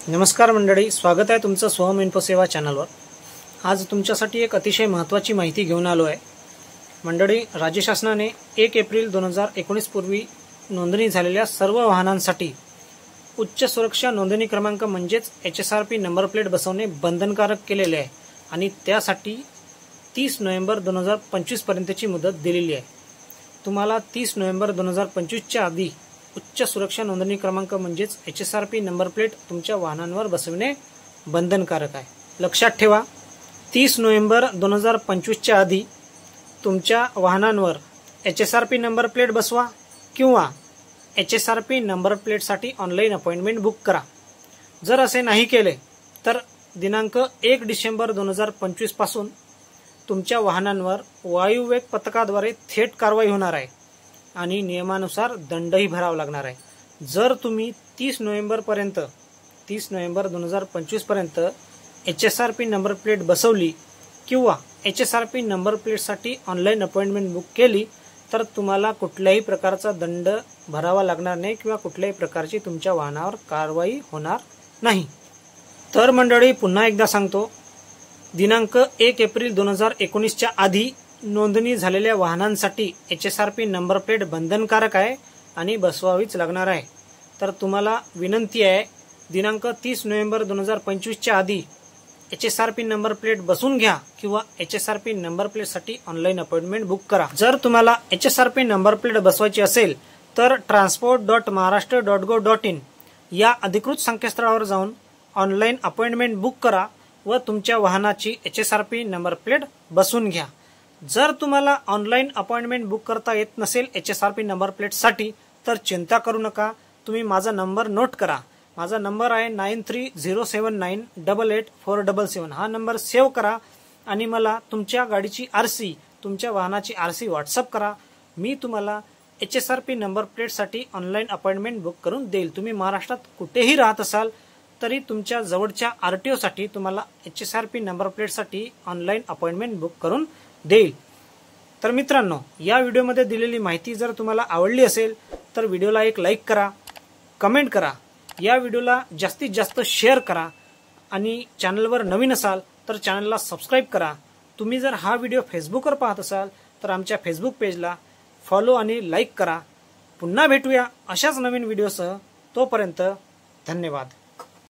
नमस्कार मंडळी, स्वागत आहे तुमचं सोहम इन्फो सेवा चॅनलवर। आज तुमच्यासाठी एक अतिशय महत्त्वाची माहिती घेऊन आलो आहे। मंडळी, राज्य शासनाने 1 एप्रिल 2019 पूर्वी नोंदणी झालेल्या सर्व वाहनांसाठी उच्च सुरक्षा नोंदणी क्रमांक म्हणजेच HSRP नंबर प्लेट बसवणे बंधनकारक केलेले आहे आणि त्यासाठी 30 नोव्हेंबर 2025 पर्यंतची मुदत दिलेली आहे। तुम्हाला 30 नोव्हेंबर 2025 च्या आधी उच्च सुरक्षा नोंदणी क्रमांक म्हणजेच HSRP नंबर प्लेट तुमच्या वाहनांवर बसवणे बंधनकारक आहे। लक्षात ठेवा, 30 नोव्हेंबर 2025 च्या आधी तुमच्या वाहनांवर HSRP नंबर प्लेट बसवा किंवा HSRP नंबर प्लेटसाठी ऑनलाईन अपॉइंटमेंट बुक करा। जर असे नाही केले तर दिनांक 1 डिसेंबर 2025 पासून तुमच्या वाहनांवर वायुवेग पथकाद्वारे थेट कारवाई होणार आहे आणि नियमानुसार दंडही भरावा लागणार आहे। जर तुम्ही 30 नोव्हेंबर 2025 पर्यंत HSRP नंबर प्लेट बसवली किंवा HSRP नंबर प्लेटसाठी ऑनलाईन अपॉइंटमेंट बुक केली तर तुम्हाला कुठल्याही प्रकारचा दंड भरावा लागणार नाही किंवा कुठल्याही प्रकारची तुमच्या वाहनावर कारवाई होणार नाही। तर मंडळी, पुन्हा एकदा सांगतो, दिनांक 1 एप्रिल 2019 च्या आधी नोंदणी झालेल्या वाहनांसाठी HSRP नंबर प्लेट बंधनकारक आहे आणि बसवावीच लागणार आहे। तर तुम्हाला विनंती आहे, दिनांक 30 नोव्हेंबर 2025 च्या आधी HSRP नंबर प्लेट बसवून घ्या किंवा HSRP नंबर प्लेटसाठी ऑनलाईन अपॉइंटमेंट बुक करा। जर तुम्हाला HSRP नंबर प्लेट बसवायची असेल तर transport.maharashtra.gov.in या अधिकृत संकेतस्थळावर जाऊन ऑनलाईन अपॉइंटमेंट बुक करा व तुमच्या वाहनाची HSRP नंबर प्लेट बसवून घ्या। जर तुम्हाला ऑनलाईन अपॉइंटमेंट बुक करता येत नसेल HSRP नंबर प्लेटसाठी तर चिंता करू नका, तुम्ही माझा नंबर नोट करा। माझा नंबर आहे 9307988477। हा नंबर सेव्ह करा आणि मला तुमच्या गाडीची RC, तुमच्या वाहनाची RC व्हॉट्सअप करा। मी तुम्हाला HSRP नंबर प्लेटसाठी ऑनलाईन अपॉइंटमेंट बुक करून देईल। तुम्ही महाराष्ट्रात कुठेही राहत असाल तरी तुमच्या जवळच्या RTO साठी तुम्हाला HSRP नंबर प्लेटसाठी ऑनलाईन अपॉइंटमेंट बुक करून देईल। तर मित्रांनो, या व्हिडिओमध्ये दिलेली माहिती जर तुम्हाला आवडली असेल तर व्हिडिओला एक लाईक करा, कमेंट करा, या व्हिडिओला जास्तीत जास्त शेअर करा आणि चॅनलवर नवीन असाल तर चॅनलला सबस्क्राईब करा। तुम्ही जर हा व्हिडिओ फेसबुकवर पाहत असाल तर आमच्या फेसबुक पेजला फॉलो आणि लाईक करा। पुन्हा भेटूया अशाच नवीन व्हिडिओसह, तोपर्यंत धन्यवाद।